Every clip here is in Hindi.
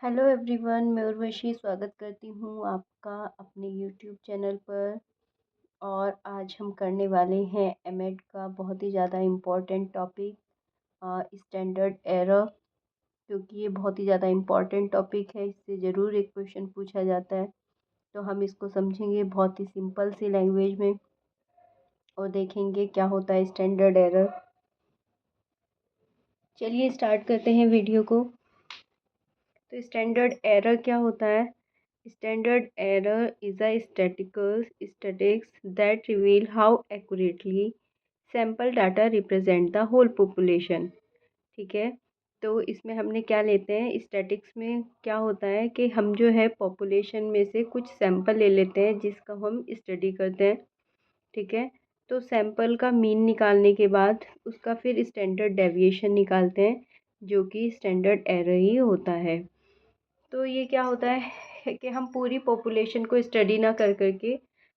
हेलो एवरीवन, मैं उर्वशी स्वागत करती हूँ आपका अपने यूट्यूब चैनल पर। और आज हम करने वाले हैं एमएड का बहुत ही ज़्यादा इम्पोर्टेंट टॉपिक, स्टैंडर्ड एरर। क्योंकि ये बहुत ही ज़्यादा इम्पोर्टेंट टॉपिक है, इससे ज़रूर एक क्वेश्चन पूछा जाता है। तो हम इसको समझेंगे बहुत ही सिंपल सी लैंग्वेज में और देखेंगे क्या होता है स्टैंडर्ड एरर। चलिए स्टार्ट करते हैं वीडियो को। तो स्टैंडर्ड एरर क्या होता है? Standard error is a statistics that reveal how accurately sample data represent the whole population। ठीक है, तो इसमें हमने क्या लेते हैं, स्टैटिक्स में क्या होता है कि हम जो है पॉपुलेशन में से कुछ सैंपल ले लेते हैं जिसका हम स्टडी करते हैं। ठीक है, तो सैंपल का मीन निकालने के बाद उसका फिर स्टैंडर्ड डेविएशन निकालते हैं, जो कि स्टैंडर्ड एरर ही होता है। तो ये क्या होता है कि हम पूरी पॉपुलेशन को स्टडी ना कर करके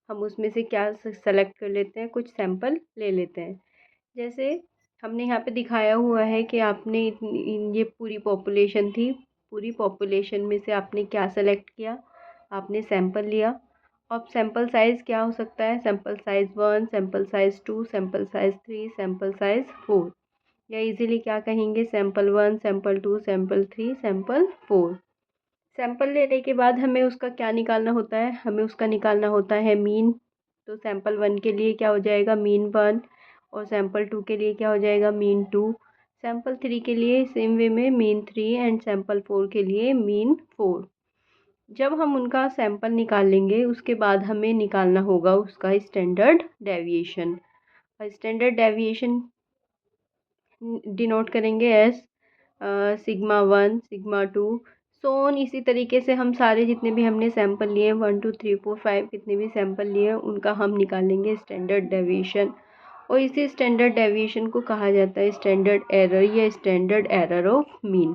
हम उसमें से क्या सेलेक्ट कर लेते हैं, कुछ सैंपल ले लेते हैं। जैसे हमने यहाँ पे दिखाया हुआ है कि आपने ये पूरी पॉपुलेशन थी, पूरी पॉपुलेशन में से आपने क्या सेलेक्ट किया, आपने सैंपल लिया। अब सैंपल साइज़ क्या हो सकता है? Sample size 1, sample size 2, sample size 3, sample size 4, या इजीली क्या कहेंगे, sample 1, sample 2, sample 3, sample 4। Sample लेने के बाद हमें उसका क्या निकालना होता है? हमें उसका निकालना होता है मीन। तो सैंपल 1 के लिए क्या हो जाएगा, मीन 1। और सैंपल 2 के लिए क्या हो जाएगा, मीन 2। सैंपल 3 के लिए सेम वे में मीन 3 एंड सैंपल 4 के लिए मीन 4। जब हम उनका सैंपल निकाल लेंगे उसके बाद हमें निकालना होगा उसका स्टैंडर्ड डेविएशन। और स्टैंडर्ड डेविएशन डिनोट करेंगे S sigma 1, sigma 2, so on. इसी तरीके से हम सारे जितने भी हमने सैंपल लिए 1 2 3 4 5 कितने भी सैंपल लिए उनका हम निकालेंगे स्टैंडर्ड डेविएशन। और इसी स्टैंडर्ड डेविएशन को कहा जाता है स्टैंडर्ड एरर या स्टैंडर्ड एरर ऑफ मीन।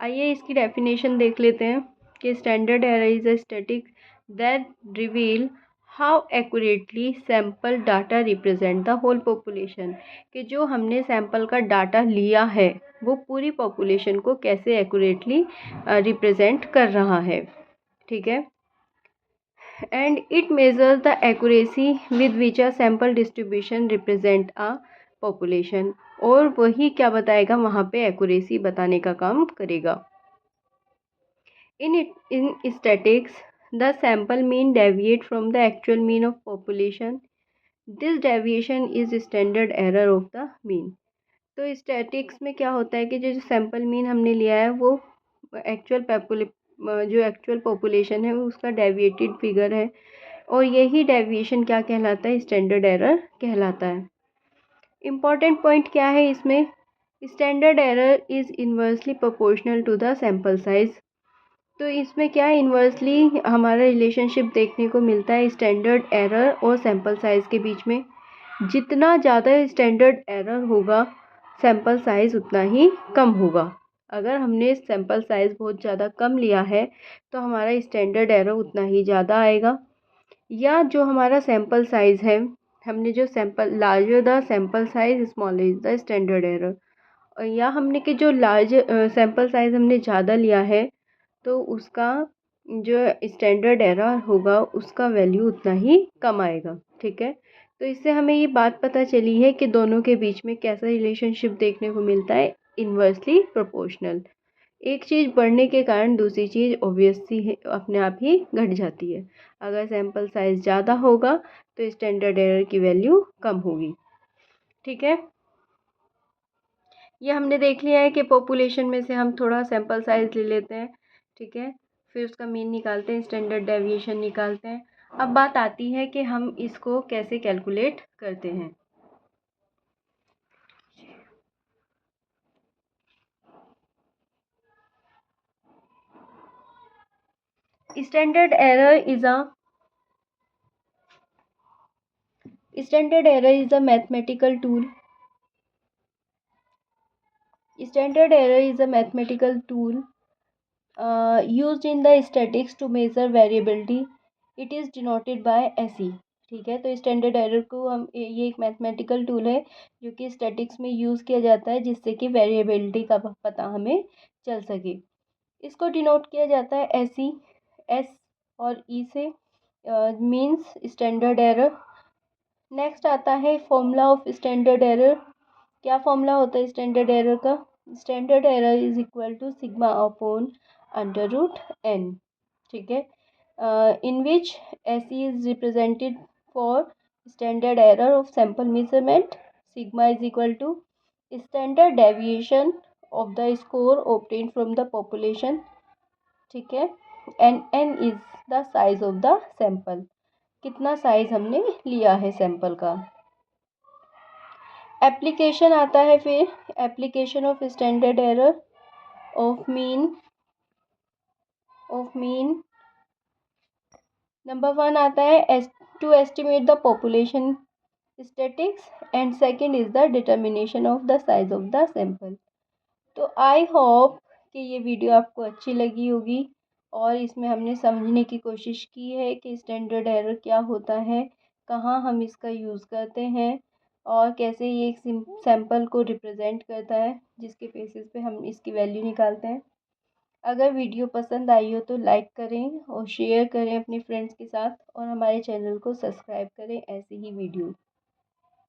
आइए इसकी डेफिनेशन देख लेते हैं कि standard error is a static that reveal how accurately sample data represent the whole population. कि जो हमने सैंपल का डाटा लिया है वो पूरी पॉपुलेशन को कैसे एक्यूरेटली रिप्रेजेंट कर रहा है। ठीक है, and it measures the accuracy with which a sample distribution represent a population. और वही क्या बताएगा, वहाँ पे एक्यूरेसी बताने का काम करेगा। In statistics, the sample mean deviate from the actual mean of population. This deviation is standard error of the mean। तो स्टैटिक्स में क्या होता है कि जो सैंपल मीन हमने लिया है वो एक्चुअल पॉपुलेशन है उसका डेविएटेड फिगर है, और यही डेविएशन क्या कहलाता है, स्टैंडर्ड एरर कहलाता है। इम्पॉर्टेंट पॉइंट क्या है इसमें, standard error is inversely proportional to the sample size. तो इसमें क्या है, इन्वर्सली हमारा रिलेशनशिप देखने को मिलता है स्टैंडर्ड एरर और सैंपल साइज़ के बीच में। जितना ज़्यादा स्टैंडर्ड एरर होगा सैंपल साइज़ उतना ही कम होगा। अगर हमने सैंपल साइज़ बहुत ज़्यादा कम लिया है तो हमारा स्टैंडर्ड एरर उतना ही ज़्यादा आएगा। या जो हमारा सैंपल साइज़ है, हमने जो sample larger the sample size small is the standard error. या हमने कि जो लार्ज सैंपल साइज़ हमने ज़्यादा लिया है तो उसका जो स्टैंडर्ड एरर होगा उसका वैल्यू उतना ही कम आएगा। ठीक है, तो इससे हमें ये बात पता चली है कि दोनों के बीच में कैसा रिलेशनशिप देखने को मिलता है, इन्वर्सली प्रोपोर्शनल। एक चीज़ बढ़ने के कारण दूसरी चीज़ ऑब्वियसली है अपने आप ही घट जाती है। अगर सैंपल साइज़ ज़्यादा होगा तो स्टैंडर्ड एरर की वैल्यू कम होगी। ठीक है, ये हमने देख लिया है कि पॉपुलेशन में से हम थोड़ा सैंपल साइज़ ले लेते हैं। ठीक है, फिर उसका मीन निकालते हैं, स्टैंडर्ड डेविएशन निकालते हैं। अब बात आती है कि हम इसको कैसे कैलकुलेट करते हैं। Standard error is a mathematical tool. Standard error is a mathematical tool used in the statistics to measure variability. It is denoted by SE। ठीक है, तो स्टैंडर्ड एरर को हम ये एक मैथमेटिकल टूल है जो कि स्टैटिक्स में यूज़ किया जाता है जिससे कि वेरिएबिलिटी का पता हमें चल सके। इसको डिनोट किया जाता है एस और ई से, मीन्स स्टैंडर्ड एरर। नेक्स्ट आता है फॉर्मूला ऑफ स्टैंडर्ड एरर। क्या फॉर्मूला होता है स्टैंडर्ड एरर का? Standard error is equal to sigma upon under root n. ठीक है, in which SE is represented for standard error of sample measurement. Sigma is equal to standard deviation of the score obtained from the population. ठीक है, and n is the size of the sample. कितना साइज हमने लिया है सैंपल का। एप्लीकेशन आता है फिर, application of standard error of mean number 1 आता है to estimate the population statics and second is the determination of the size of the sample. तो आई होप कि ये वीडियो आपको अच्छी लगी होगी और इसमें हमने समझने की कोशिश की है कि स्टैंडर्ड एरर क्या होता है, कहाँ हम इसका यूज़ करते हैं और कैसे ये एक सैंपल को रिप्रेजेंट करता है जिसके बेसिस पे हम इसकी वैल्यू निकालते हैं। अगर वीडियो पसंद आई हो तो लाइक करें और शेयर करें अपने फ्रेंड्स के साथ और हमारे चैनल को सब्सक्राइब करें ऐसे ही वीडियो